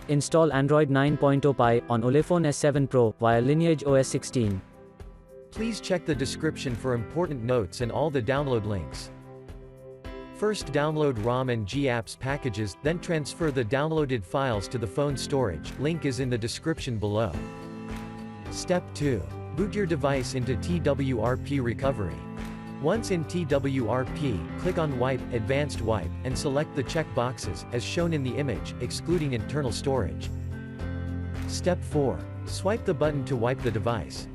Install Android 9.0 Pie on Ulefone S7 Pro via LineageOS 16. Please check the description for important notes and all the download links. First download ROM and GApps packages, then transfer the downloaded files to the phone storage, link is in the description below. Step 2. Boot your device into TWRP recovery. Once in TWRP, click on Wipe, Advanced Wipe, and select the check boxes, as shown in the image, excluding internal storage. Step 4. Swipe the button to wipe the device.